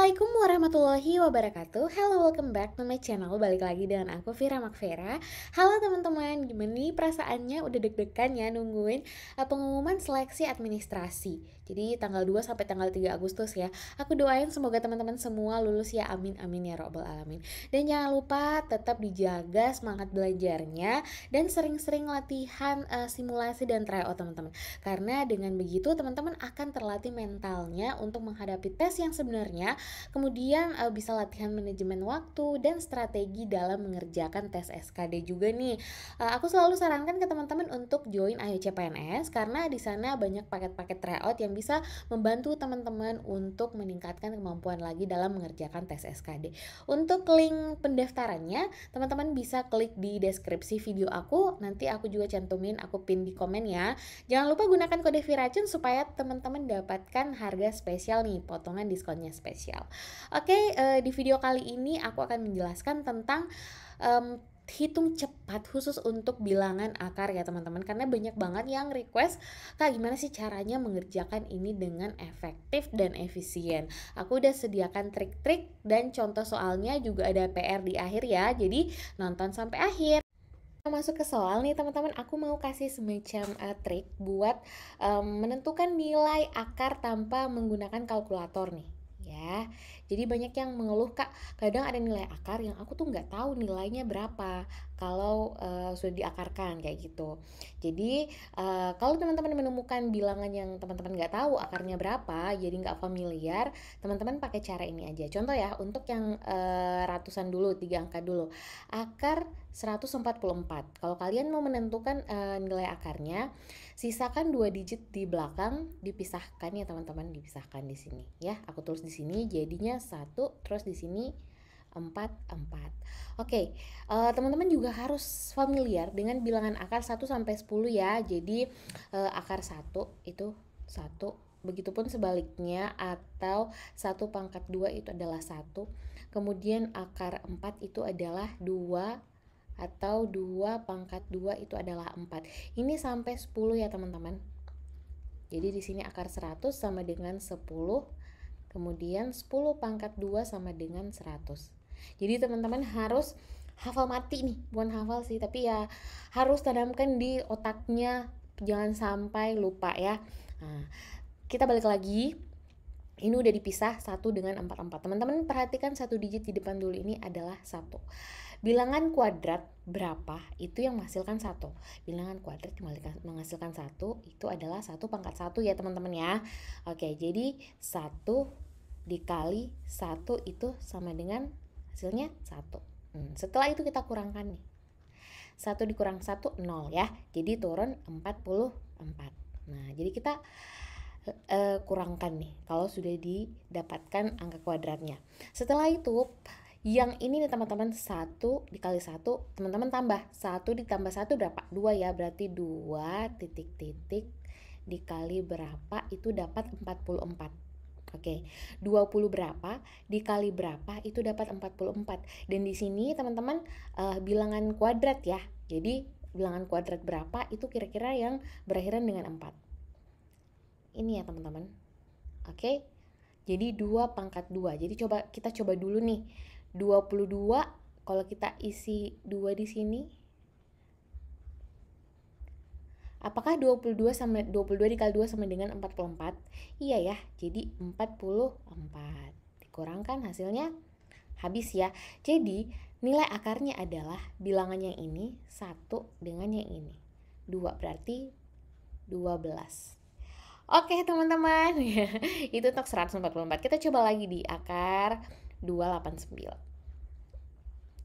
Assalamualaikum warahmatullahi wabarakatuh. Hello, welcome back to my channel. Balik lagi dengan aku Vira Makvera. Halo teman-teman, gimana nih perasaannya? Udah deg-degan ya nungguin pengumuman seleksi administrasi. Jadi tanggal 2 sampai tanggal 3 Agustus ya. Aku doain semoga teman-teman semua lulus ya, amin amin ya robbal alamin. Dan jangan lupa tetap dijaga semangat belajarnya dan sering-sering latihan simulasi dan tryout teman-teman. Karena dengan begitu teman-teman akan terlatih mentalnya untuk menghadapi tes yang sebenarnya. Kemudian bisa latihan manajemen waktu dan strategi dalam mengerjakan tes SKD juga nih. Aku selalu sarankan ke teman-teman untuk join Ayo CPNS karena di sana banyak paket-paket tryout yang bisa membantu teman-teman untuk meningkatkan kemampuan lagi dalam mengerjakan tes SKD. Untuk link pendaftarannya, teman-teman bisa klik di deskripsi video aku. Nanti aku juga cantumin, aku pin di komen ya. Jangan lupa gunakan kode Viracun supaya teman-teman dapatkan harga spesial nih, potongan diskonnya spesial. Oke, di video kali ini aku akan menjelaskan tentang hitung cepat khusus untuk bilangan akar ya teman-teman, karena banyak banget yang request Kak gimana sih caranya mengerjakan ini dengan efektif dan efisien. Aku udah sediakan trik-trik dan contoh soalnya, juga ada PR di akhir ya, jadi nonton sampai akhir. Masuk ke soal nih teman-teman, aku mau kasih semacam trik buat menentukan nilai akar tanpa menggunakan kalkulator nih ya. Jadi banyak yang mengeluh Kak, kadang ada nilai akar yang aku tuh nggak tahu nilainya berapa kalau sudah diakarkan kayak gitu. Jadi kalau teman-teman menemukan bilangan yang teman-teman nggak tahu akarnya berapa, jadi nggak familiar, teman-teman pakai cara ini aja. Contoh ya, untuk yang ratusan dulu, 3 angka dulu. Akar 144. Kalau kalian mau menentukan nilai akarnya, sisakan 2 digit di belakang, dipisahkan ya teman-teman, dipisahkan di sini ya. Aku tulis di sini jadinya 1, terus di sini 4. Oke, teman-teman juga harus familiar dengan bilangan akar 1 sampai 10 ya. Jadi akar 1 itu 1, begitupun sebaliknya, atau 1 pangkat 2 itu adalah 1. Kemudian akar 4 itu adalah 2, atau 2 pangkat 2 itu adalah 4. Ini sampai 10 ya teman-teman. Jadi di sini akar 100 sama dengan 10, kemudian 10 pangkat 2 sama dengan 100. Jadi teman-teman harus hafal mati nih, bukan hafal sih, tapi ya harus tanamkan di otaknya, jangan sampai lupa ya. Nah, kita balik lagi. Ini udah dipisah 1 dengan 44. Teman-teman perhatikan 1 digit di depan dulu, ini adalah 1. Bilangan kuadrat berapa itu yang menghasilkan 1. Bilangan kuadrat menghasilkan 1 itu adalah 1 pangkat 1 ya teman-teman ya. Oke, jadi 1 dikali 1 itu sama dengan hasilnya 1. Setelah itu kita kurangkan nih. 1 dikurang 1, 0 ya. Jadi turun 44. Nah, jadi kita kurangkan nih kalau sudah didapatkan angka kuadratnya. Setelah itu yang ini nih teman-teman, 1 dikali 1, teman-teman tambah 1 ditambah 1 berapa? 2 ya, berarti 2 titik-titik dikali berapa itu dapat 44. Oke, 20 berapa dikali berapa itu dapat 44. Dan di sini teman-teman bilangan kuadrat ya. Jadi bilangan kuadrat berapa itu kira-kira yang berakhiran dengan 4. Ini ya teman-teman. Oke. Jadi 2 pangkat 2. Jadi kita coba dulu nih. 22 kalau kita isi 2 di sini. Apakah 22 dikali 2 sama dengan 44? Iya ya. Jadi 44. Dikurangkan hasilnya habis ya. Jadi nilai akarnya adalah bilangan yang ini 1 dengan yang ini. 2 berarti 12. Oke teman-teman, itu untuk 144. Kita coba lagi di akar 289.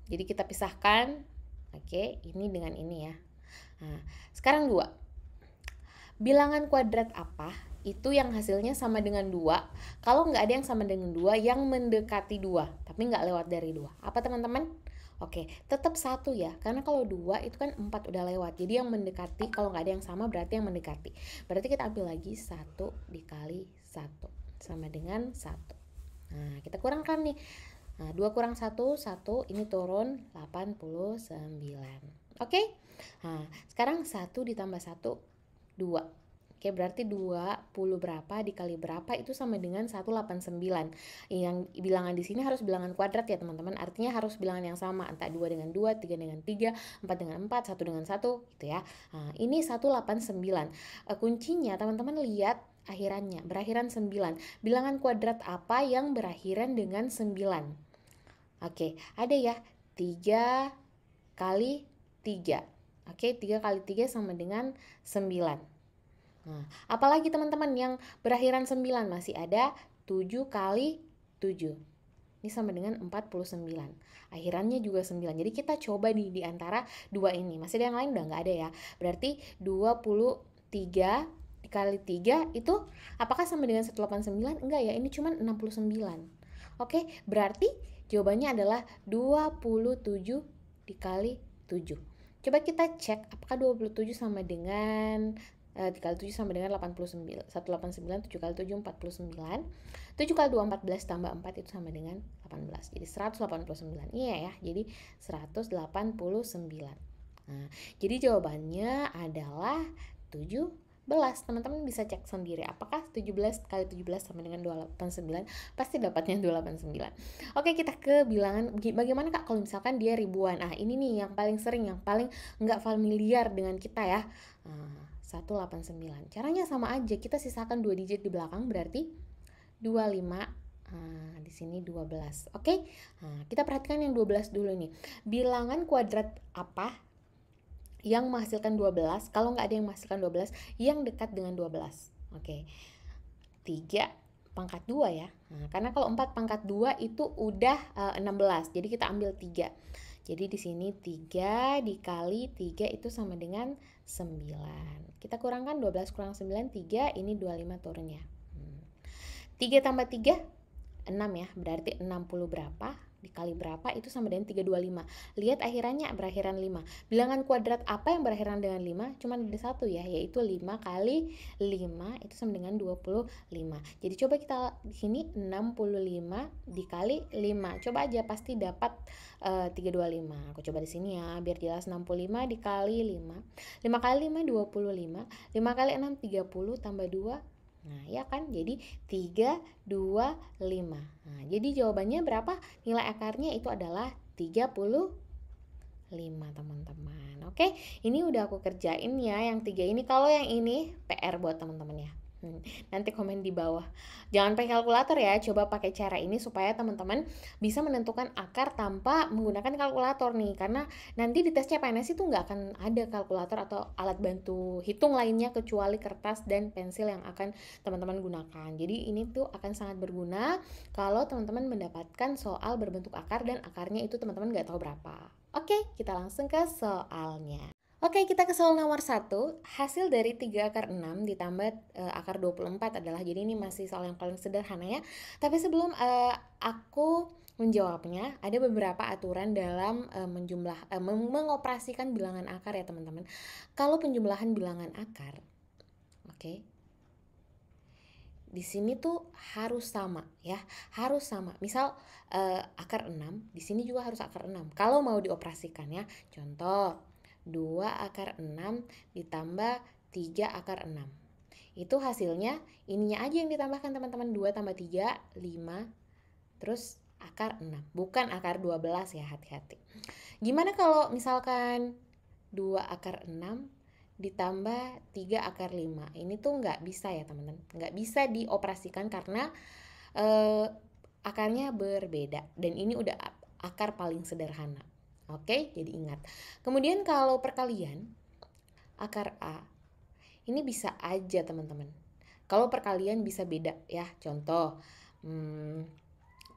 Jadi kita pisahkan. Oke, ini dengan ini ya. Nah, sekarang 2. Bilangan kuadrat apa itu yang hasilnya sama dengan 2? Kalau nggak ada yang sama dengan 2, yang mendekati 2, tapi nggak lewat dari 2. Apa teman-teman? Oke, tetap 1 ya, karena kalau 2 itu kan 4 udah lewat. Jadi yang mendekati, kalau nggak ada yang sama berarti yang mendekati. Berarti kita ambil lagi 1 dikali 1 sama dengan 1. Nah, kita kurangkan nih. Nah, 2 kurang 1, 1, ini turun 89. Oke? Nah, sekarang 1 ditambah 1, 2. Oke, berarti 20 berapa dikali berapa itu sama dengan 189. Yang bilangan di sini harus bilangan kuadrat ya teman-teman. Artinya harus bilangan yang sama, entah 2 dengan 2, 3 dengan 3, 4 dengan 4, 1 dengan 1 gitu ya. Nah, ini 189. Kuncinya teman-teman lihat akhirannya, berakhiran 9. Bilangan kuadrat apa yang berakhiran dengan 9? Oke, ada ya 3 kali 3. Oke, 3 kali 3 sama dengan 9. Nah, apalagi teman-teman yang berakhiran 9 masih ada 7 kali 7. Ini sama dengan 49. Akhirannya juga 9. Jadi kita coba nih di antara dua ini. Masih ada yang lain udah nggak ada ya. Berarti 23 dikali 3 itu apakah sama dengan 189? Enggak ya, ini cuma 69. Oke, berarti jawabannya adalah 27 dikali 7. Coba kita cek apakah 27 sama dengan dikali 7 sama dengan 89. 189, 7 kali 7, 49. 7 kali 2, 14, tambah 4 itu sama dengan 18. Jadi 189. Iya ya, jadi 189. Nah, jadi jawabannya adalah 17. Teman-teman bisa cek sendiri apakah 17 kali 17 sama dengan 289. Pasti dapatnya 289. Oke, kita ke bilangan. Bagaimana Kak kalau misalkan dia ribuan? Nah, ini nih yang paling sering, yang paling nggak familiar dengan kita ya. 189. Caranya sama aja, kita sisakan 2 digit di belakang berarti 25. Di sini 12. Oke. Kita perhatikan yang 12 dulu nih. Bilangan kuadrat apa yang menghasilkan 12? Kalau nggak ada yang menghasilkan 12, yang dekat dengan 12. Oke. 3 pangkat 2 ya. Karena kalau 4 pangkat 2 itu udah 16. Jadi kita ambil 3. Jadi di sini 3 dikali 3 itu sama dengan 9. Kita kurangkan 12 kurang 9, 3. Ini 25 turunnya. 3 tambah 3, 6 ya. Berarti 60 berapa dikali berapa itu sama dengan 325. Lihat akhirannya berakhiran 5. Bilangan kuadrat apa yang berakhiran dengan 5? Cuma ada satu ya, yaitu 5 kali 5 itu sama dengan 25. Jadi coba kita di sini 65 dikali 5. Coba aja pasti dapat 325. Aku coba di sini ya biar jelas. 65 dikali 5. 5 kali 5 25. 5 kali 6 30 tambah 2. Nah, ya kan? Jadi 3, 2, 5. Nah, jadi jawabannya berapa? Nilai akarnya itu adalah 35, teman-teman. Oke, ini udah aku kerjain ya yang 3 ini. Kalau yang ini PR buat teman-teman ya. Nanti komen di bawah. Jangan pakai kalkulator ya, coba pakai cara ini supaya teman-teman bisa menentukan akar tanpa menggunakan kalkulator nih. Karena nanti di tes CPNS itu nggak akan ada kalkulator atau alat bantu hitung lainnya kecuali kertas dan pensil yang akan teman-teman gunakan. Jadi ini tuh akan sangat berguna kalau teman-teman mendapatkan soal berbentuk akar dan akarnya itu teman-teman nggak tahu berapa. Oke, kita langsung ke soalnya. Oke, kita ke soal nomor 1. Hasil dari 3 akar 6 ditambah akar 24 adalah, jadi ini masih soal yang paling sederhana ya. Tapi sebelum aku menjawabnya, ada beberapa aturan dalam mengoperasikan bilangan akar ya teman-teman. Kalau penjumlahan bilangan akar, oke, di sini tuh harus sama ya, harus sama. Misal akar 6, di sini juga harus akar 6. Kalau mau dioperasikan ya, contoh 2 akar 6 ditambah 3 akar 6. Itu hasilnya ininya aja yang ditambahkan teman-teman. 2 tambah 3, 5. Terus akar 6. Bukan akar 12 ya, hati-hati. Gimana kalau misalkan 2 akar 6 ditambah 3 akar 5? Ini tuh nggak bisa ya teman-teman. Nggak bisa dioperasikan karena akarnya berbeda. Dan ini udah akar paling sederhana. Oke, jadi ingat. Kemudian kalau perkalian, akar A, ini bisa aja teman-teman. Kalau perkalian bisa beda ya. Contoh,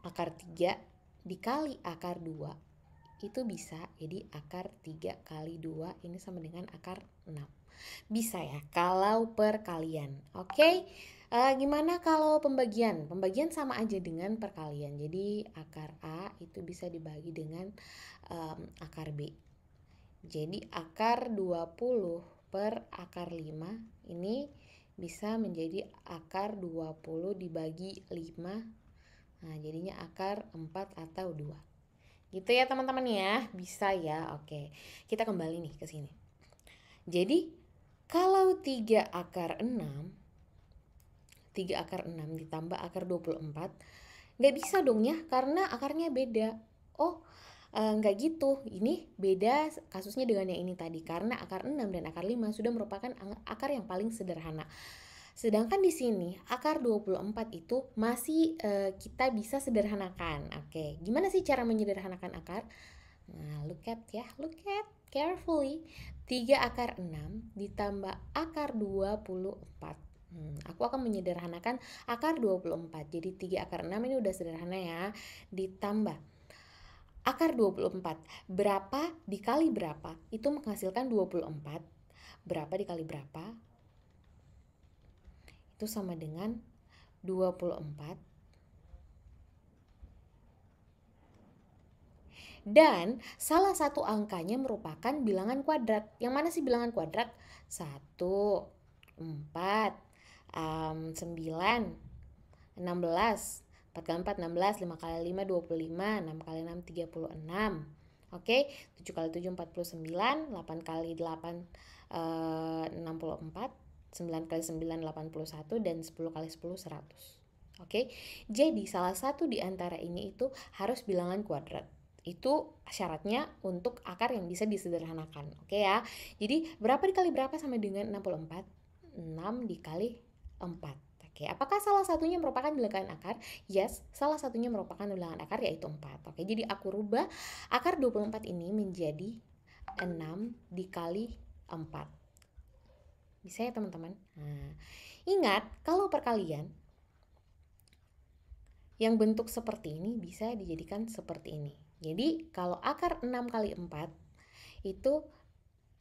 akar 3 dikali akar 2, itu bisa jadi akar 3 kali 2, ini sama dengan akar 6. Bisa ya, kalau perkalian. Oke. Gimana kalau pembagian? Pembagian sama aja dengan perkalian. Jadi akar A itu bisa dibagi dengan akar B. Jadi akar 20 per akar 5 ini bisa menjadi akar 20 dibagi 5. Nah, jadinya akar 4 atau 2. Gitu ya teman-teman ya. Bisa ya. Oke. Kita kembali nih ke sini. Jadi Kalau 3 akar 6, 3 akar 6 ditambah akar 24, nggak bisa dong ya, karena akarnya beda. Oh, nggak gitu. Ini beda kasusnya dengan yang ini tadi, karena akar 6 dan akar 5 sudah merupakan akar yang paling sederhana. Sedangkan di sini akar 24 itu masih kita bisa sederhanakan. Oke, gimana sih cara menyederhanakan akar? Nah, look at carefully. 3 akar 6 ditambah akar 24. Aku akan menyederhanakan akar 24. Jadi 3 akar 6 ini udah sederhana ya. Ditambah akar 24. Berapa dikali berapa? Itu menghasilkan 24. Berapa dikali berapa? Itu sama dengan 24. Dan salah satu angkanya merupakan bilangan kuadrat. Yang mana sih bilangan kuadrat? 1, 4, 9, 16. 4 kali 4, 16. 5 kali 5, 25. 6 kali 6, 36. Oke, 7 kali 7, 49. 8 kali 8, 64. 9 kali 9, 81. Dan 10 kali 10, 100. Oke, jadi salah satu di antara ini itu harus bilangan kuadrat. Itu syaratnya untuk akar yang bisa disederhanakan. Oke ya. Jadi berapa dikali berapa sama dengan 64? 6 dikali 4. Oke, apakah salah satunya merupakan bilangan akar? Yes, salah satunya merupakan bilangan akar yaitu 4. Oke, jadi aku rubah akar 24 ini menjadi 6 dikali 4. Bisa ya teman-teman? Nah, ingat kalau perkalian yang bentuk seperti ini bisa dijadikan seperti ini. Jadi kalau akar 6 kali 4 itu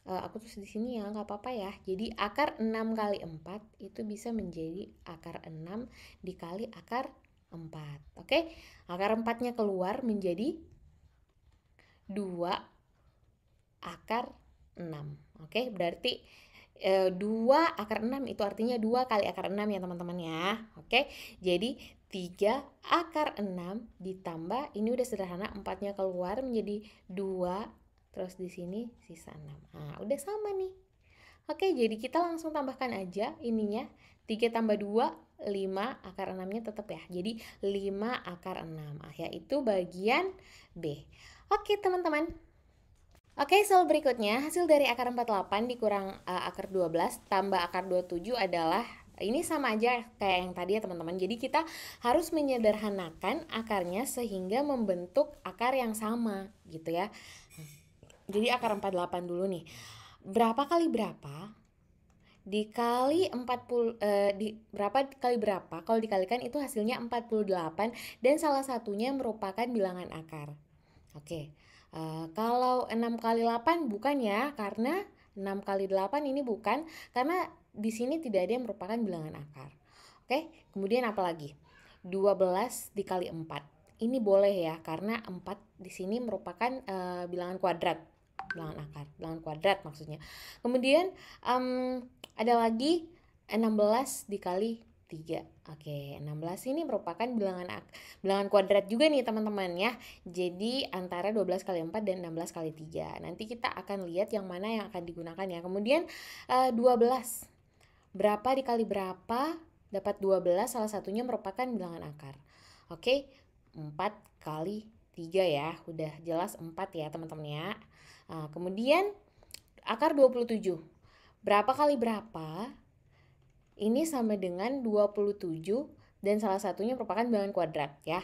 aku tulis di sini ya, nggak apa-apa ya. Jadi akar 6 kali 4 itu bisa menjadi akar 6 dikali akar 4. Oke, akar 4-nya keluar menjadi 2 akar 6. Oke, berarti 2 akar 6 itu artinya 2 kali akar 6 ya teman-teman ya. Oke, jadi 3 akar 6 ditambah, ini udah sederhana, 4-nya keluar menjadi 2, terus di sini sisa 6. Nah, udah sama nih. Oke, jadi kita langsung tambahkan aja ininya. 3 tambah 2, 5, akar 6-nya tetap ya. Jadi 5 akar 6, yaitu bagian B. Oke teman-teman. Oke, soal berikutnya, hasil dari akar 48 dikurang akar 12 tambah akar 27 adalah, ini sama aja kayak yang tadi ya teman-teman. Jadi kita harus menyederhanakan akarnya sehingga membentuk akar yang sama gitu ya. Jadi akar 48 dulu nih. Berapa kali berapa? Dikali 40 berapa kali berapa? Kalau dikalikan itu hasilnya 48 dan salah satunya merupakan bilangan akar. Oke. Kalau 6 kali 8 bukan ya, karena 6 kali 8 ini bukan, karena di sini tidak ada yang merupakan bilangan akar. Oke, kemudian apa lagi? 12 dikali 4. Ini boleh ya, karena 4 di sini merupakan bilangan kuadrat. Bilangan akar, bilangan kuadrat maksudnya. Kemudian ada lagi 16 dikali 3. Oke, 16 ini merupakan bilangan kuadrat juga nih teman-teman ya. Jadi antara 12 kali 4 dan 16 kali 3. Nanti kita akan lihat yang mana yang akan digunakan ya. Kemudian 12. Berapa dikali berapa? Dapat 12, salah satunya merupakan bilangan akar. Oke, 4 kali 3 ya. Udah jelas 4 ya teman-teman ya. Kemudian akar 27. Berapa kali berapa? Ini sama dengan 27 dan salah satunya merupakan bilangan kuadrat ya.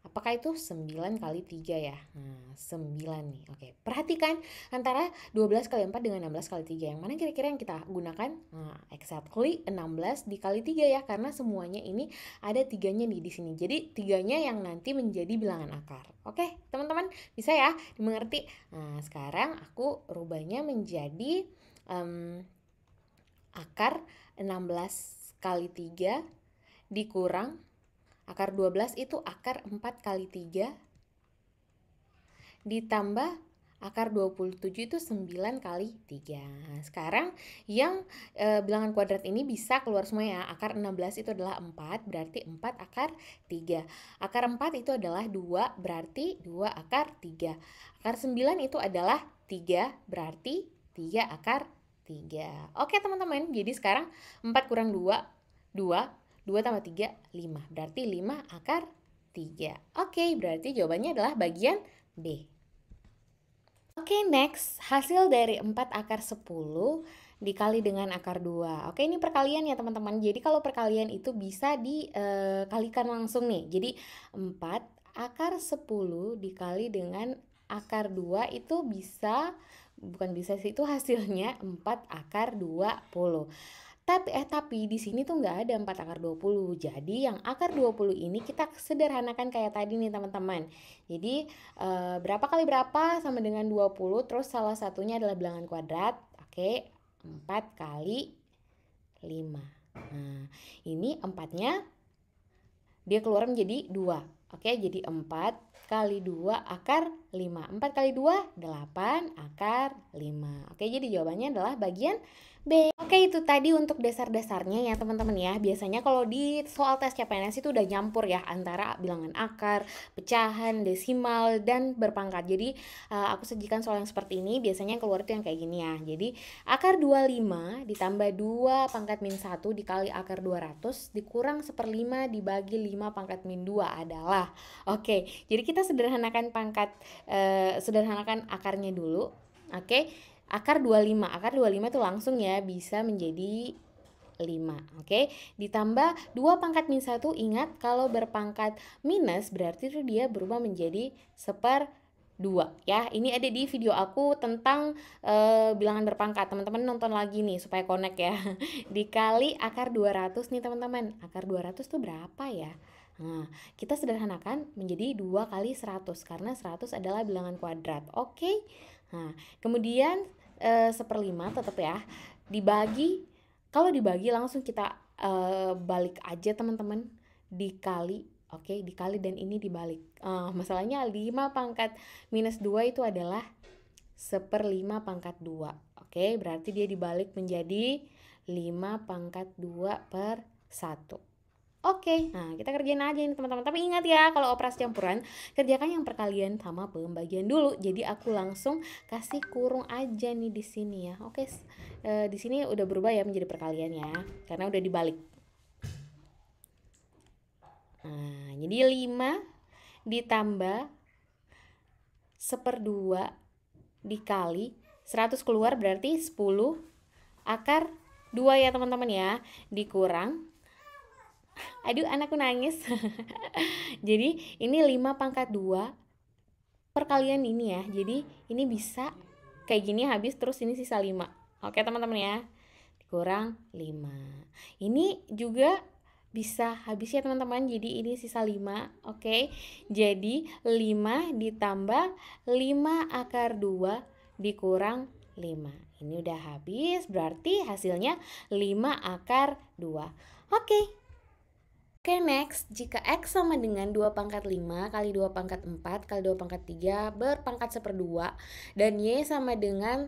Apakah itu 9 kali 3 ya? Nah, 9 nih. Oke, perhatikan antara 12 kali 4 dengan 16 kali 3. Yang mana kira-kira yang kita gunakan? Nah, exactly 16 dikali 3 ya, karena semuanya ini ada 3-nya nih di sini. Jadi 3-nya yang nanti menjadi bilangan akar. Oke, teman-teman bisa ya dimengerti? Nah, sekarang aku rubahnya menjadi akar 16 kali 3 dikurang akar 12 itu akar 4 kali 3 ditambah akar 27 itu 9 kali 3. Nah, sekarang yang bilangan kuadrat ini bisa keluar semua ya. Akar 16 itu adalah 4, berarti 4 akar 3. Akar 4 itu adalah 2, berarti 2 akar 3. Akar 9 itu adalah 3, berarti 3 akar 3. Oke teman-teman, jadi sekarang 4 kurang 2, 2, 2 tambah 3, 5. Berarti 5 akar 3. Oke, berarti jawabannya adalah bagian B. Oke, next. Hasil dari 4 akar 10 dikali dengan akar 2. Oke, ini perkalian ya teman-teman. Jadi kalau perkalian itu bisa dikalikan langsung nih. Jadi 4 akar 10 dikali dengan akar 2 itu bisa, bukan bisa sih, itu hasilnya 4 akar 20. Tapi di sini tuh nggak ada 4 akar 20. Jadi yang akar 20 ini kita sederhanakan kayak tadi nih teman-teman. Jadi berapa kali berapa sama dengan 20, terus salah satunya adalah bilangan kuadrat. Oke, 4 kali 5. Nah, ini 4-nya dia keluar menjadi 2. Oke, jadi 4 kali 2 akar 5. 4 kali 2, 8 akar 5. Oke, jadi jawabannya adalah bagian B. Oke, itu tadi untuk dasar-dasarnya ya teman-teman ya. Biasanya kalau di soal tes CPNS itu udah nyampur ya antara bilangan akar, pecahan, desimal, dan berpangkat. Jadi aku sajikan soal yang seperti ini, biasanya yang keluar itu yang kayak gini ya. Jadi akar 25 ditambah 2 pangkat min 1 dikali akar 200 dikurang 1/5 dibagi 5 pangkat min 2 adalah. Oke, jadi kita sederhanakan sederhanakan akarnya dulu. Oke. Akar 25 itu langsung ya bisa menjadi 5. Oke, ditambah 2 pangkat min 1. Ingat kalau berpangkat minus berarti itu dia berubah menjadi 1/2 ya. Ini ada di video aku tentang bilangan berpangkat. Teman-teman nonton lagi nih supaya connect ya. Dikali akar 200 nih teman-teman. Akar 200 tuh berapa ya? Nah, kita sederhanakan menjadi 2 kali 100 karena 100 adalah bilangan kuadrat. Oke. Nah, kemudian 1/5 tetap ya. Kalau dibagi langsung kita balik aja teman-teman. Dikali, oke, dikali dan ini dibalik. Masalahnya 5 pangkat minus 2 itu adalah 1/5 pangkat 2. Oke, berarti dia dibalik menjadi 5 pangkat 2/1. Oke, nah kita kerjain aja ini teman-teman. Tapi ingat ya, kalau operasi campuran, kerjakan yang perkalian sama pembagian dulu. Jadi aku langsung kasih kurung aja nih di sini ya. Oke, di sini udah berubah ya menjadi perkalian ya, karena udah dibalik. Nah, jadi 5 ditambah 1/2 dikali 100 keluar berarti 10 akar 2 ya teman-teman ya, dikurang, aduh anakku nangis. Jadi ini 5 pangkat 2 perkalian ini ya. Jadi ini bisa kayak gini habis, terus ini sisa 5. Oke teman-teman ya, dikurang 5. Ini juga bisa habis ya teman-teman. Jadi ini sisa 5. Oke, jadi 5 ditambah 5 akar 2 dikurang 5. Ini udah habis, berarti hasilnya 5 akar 2. Oke. Oke, next. Jika X sama dengan 2 pangkat 5 kali 2 pangkat 4 kali 2 pangkat 3 berpangkat 1/2 dan Y sama dengan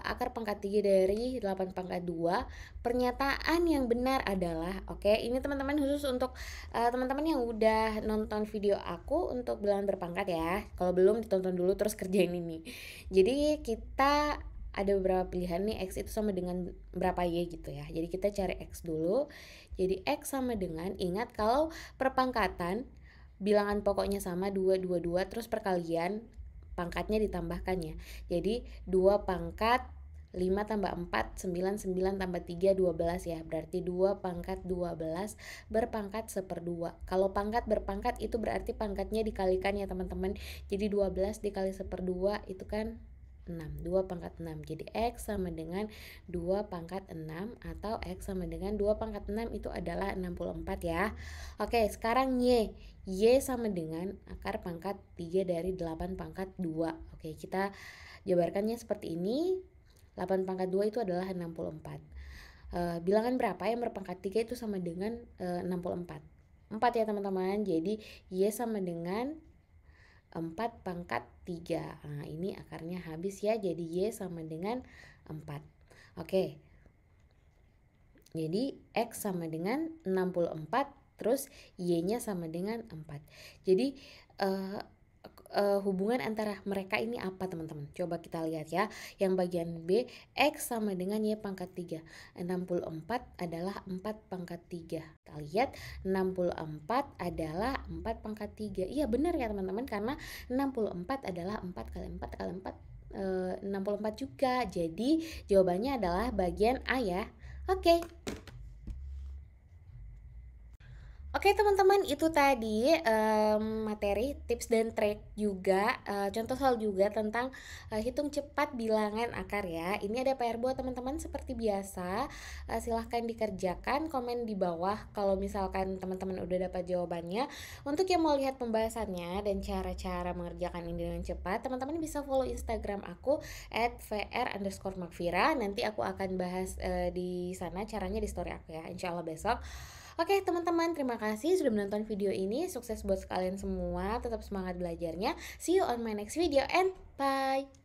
akar pangkat 3 dari 8 pangkat 2, pernyataan yang benar adalah, oke, ini teman-teman khusus untuk teman-teman yang udah nonton video aku untuk bilangan berpangkat ya. Kalau belum, ditonton dulu terus kerjain ini. Jadi kita ada beberapa pilihan nih, X itu sama dengan berapa Y gitu ya. Jadi kita cari X dulu. Jadi X sama dengan, ingat kalau perpangkatan bilangan pokoknya sama 2, 2, 2, terus perkalian pangkatnya ditambahkan ya. Jadi 2 pangkat 5 tambah 4, 9, 9 tambah 3, 12 ya. Berarti 2 pangkat 12 berpangkat 1/2. Kalau pangkat berpangkat itu berarti pangkatnya dikalikan ya teman-teman. Jadi 12 dikali 1/2 itu kan 6, 2 pangkat 6. Jadi X sama dengan 2 pangkat 6 atau X sama dengan 2 pangkat 6 itu adalah 64 ya. Oke, sekarang Y sama dengan akar pangkat 3 dari 8 pangkat 2. Oke, kita jabarkannya seperti ini. 8 pangkat 2 itu adalah 64. Bilangan berapa yang berpangkat 3 itu sama dengan 64. 4 ya teman-teman. Jadi Y sama dengan 4 pangkat 3. Nah, ini akarnya habis ya. Jadi Y sama dengan 4. Oke. Jadi X sama dengan 64, terus Y-nya sama dengan 4. Jadi hubungan antara mereka ini apa teman-teman? Coba kita lihat ya. Yang bagian B, X sama dengan Y pangkat 3. 64 adalah 4 pangkat 3. Kita lihat 64 adalah 4 pangkat 3. Iya benar ya teman-teman, karena 64 adalah 4 kali 4 kali 4, 64 juga. Jadi jawabannya adalah bagian A ya. Oke. Oke teman-teman, itu tadi materi, tips dan trik juga, contoh soal juga tentang hitung cepat bilangan akar ya. Ini ada PR buat teman-teman seperti biasa, silahkan dikerjakan, komen di bawah kalau misalkan teman-teman udah dapat jawabannya. Untuk yang mau lihat pembahasannya dan cara-cara mengerjakan ini dengan cepat, teman-teman bisa follow Instagram aku @vr_makfira. Nanti aku akan bahas di sana caranya di story aku ya, insya Allah besok. Oke teman-teman, terima kasih sudah menonton video ini. Sukses buat kalian semua, tetap semangat belajarnya. See you on my next video and bye.